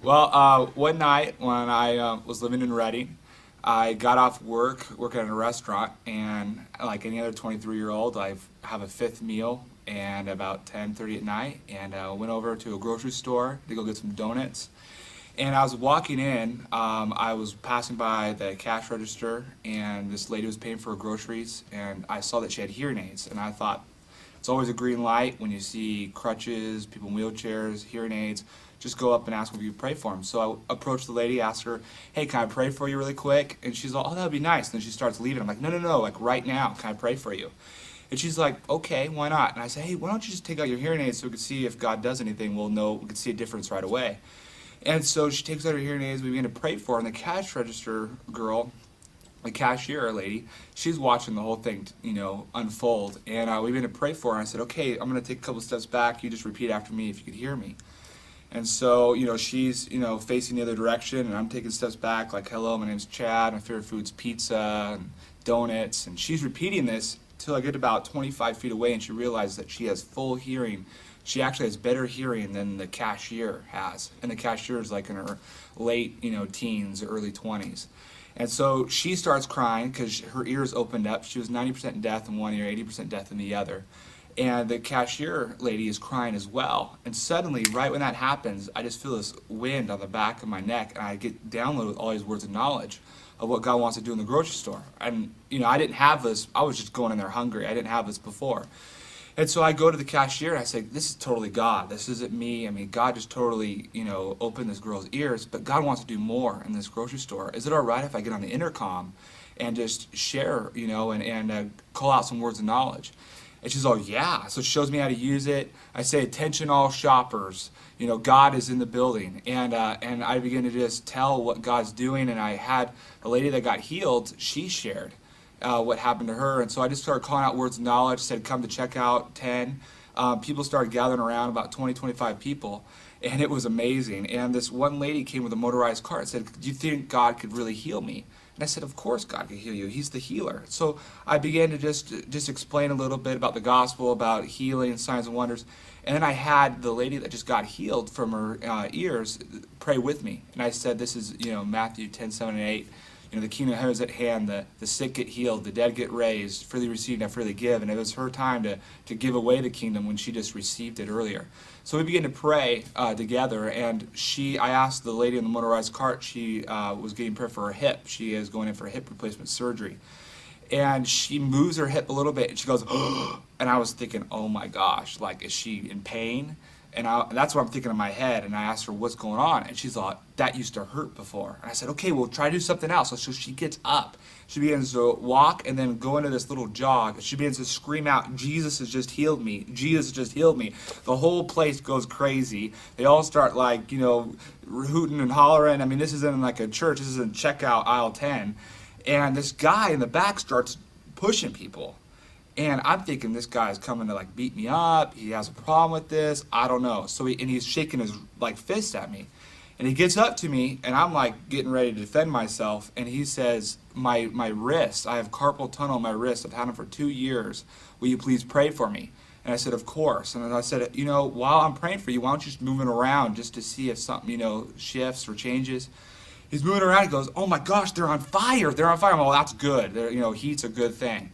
Well, one night when I was living in Reading, I got off work, working at a restaurant, and like any other 23-year-old, I have a fifth meal and about 10:30 at night, and went over to a grocery store to go get some donuts. And I was walking in, I was passing by the cash register, and this lady was paying for her groceries, and I saw that she had hearing aids, and I thought, it's always a green light when you see crutches, people in wheelchairs, hearing aids. Just go up and ask them if you pray for them. So I approached the lady, asked her, "Hey, can I pray for you really quick?" And she's like, "Oh, that would be nice." And then she starts leaving. I'm like, "No, no, no, like right now, can I pray for you?" And she's like, "Okay, why not?" And I said, "Hey, why don't you just take out your hearing aids so we can see if God does anything? We'll know, we can see a difference right away." And so she takes out her hearing aids. We begin to pray for her. And the cash register girl, the cashier lady, she's watching the whole thing, unfold. And we began to pray for her. And I said, "Okay, I'm going to take a couple steps back. You just repeat after me if you could hear me." And so, she's, facing the other direction, and I'm taking steps back, like, "Hello, my name's Chad. My favorite food's pizza and donuts." And she's repeating this till I get about 25 feet away, and she realizes that she has full hearing. She actually has better hearing than the cashier has. And the cashier is like in her late, teens, early 20s. And so she starts crying because her ears opened up. She was 90% deaf in one ear, 80% deaf in the other. And the cashier lady is crying as well. And suddenly, right when that happens, I just feel this wind on the back of my neck, and I get downloaded with all these words of knowledge of what God wants to do in the grocery store. And, I didn't have this. I was just going in there hungry. I didn't have this before. And so I go to the cashier and I say, "This is totally God. This isn't me. I mean, God just totally, opened this girl's ears, but God wants to do more in this grocery store. Is it all right if I get on the intercom and just share, and call out some words of knowledge?" And she's all, "Yeah." So she shows me how to use it. I say, "Attention all shoppers, God is in the building." And I begin to just tell what God's doing. And I had a lady that got healed, she shared what happened to her. And so I just started calling out words of knowledge, said, "Come to checkout 10." People started gathering around, about 20, 25 people, and it was amazing. And this one lady came with a motorized cart and said, "Do you think God could really heal me?" And I said, "Of course God can heal you. He's the healer." So I began to just explain a little bit about the gospel, about healing, signs and wonders. And then I had the lady that just got healed from her ears pray with me. And I said, "This is, Matthew 10:7 and 8. The kingdom of heaven is at hand, the sick get healed, the dead get raised, freely receive, not freely give." And it was her time to give away the kingdom when she just received it earlier. So we began to pray together, and I asked the lady in the motorized cart, she was getting prayer for her hip. She is going in for hip replacement surgery. And she moves her hip a little bit, and she goes, "Oh," and I was thinking, "Oh my gosh, like, is she in pain?" And that's what I'm thinking in my head. And I asked her, "What's going on?" And she's like, "That used to hurt before." And I said, "Okay, well, try to do something else." So she gets up. She begins to walk and then go into this little jog. She begins to scream out, "Jesus has just healed me. Jesus has just healed me." The whole place goes crazy. They all start, like, hooting and hollering. I mean, this isn't like a church. This isn't checkout aisle 10. And this guy in the back starts pushing people. And I'm thinking, this guy's coming to, like, beat me up. He has a problem with this. I don't know. So he's shaking his, like, fist at me. And he gets up to me, and I'm, like, getting ready to defend myself. And he says, my wrist, I have carpal tunnel in my wrist. I've had it for 2 years. Will you please pray for me? And I said, "Of course." And I said, "While I'm praying for you, why don't you just move it around just to see if something, shifts or changes?" He's moving around. He goes, "Oh my gosh, they're on fire. They're on fire." I'm like, "Well, that's good. Heat's a good thing."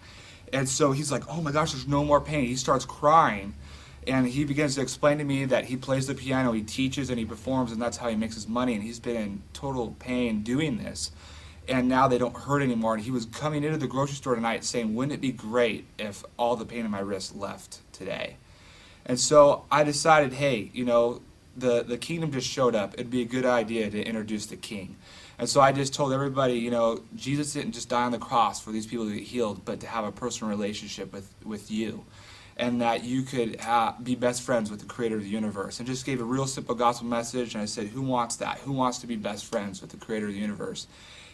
And so he's like, "Oh my gosh, there's no more pain." He starts crying, and he begins to explain to me that he plays the piano, he teaches, and he performs, and that's how he makes his money. And he's been in total pain doing this. And now they don't hurt anymore. And he was coming into the grocery store tonight saying, "Wouldn't it be great if all the pain in my wrist left today?" And so I decided, hey, the kingdom just showed up. It'd be a good idea to introduce the king. And so I just told everybody, Jesus didn't just die on the cross for these people to get healed, but to have a personal relationship with you. And that you could be best friends with the creator of the universe. And just gave a real simple gospel message. And I said, who wants that? Who wants to be best friends with the creator of the universe?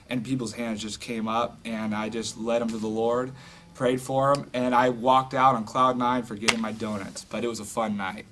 And people's hands just came up, and I just led them to the Lord, prayed for them, and I walked out on cloud 9 for getting my donuts. But it was a fun night.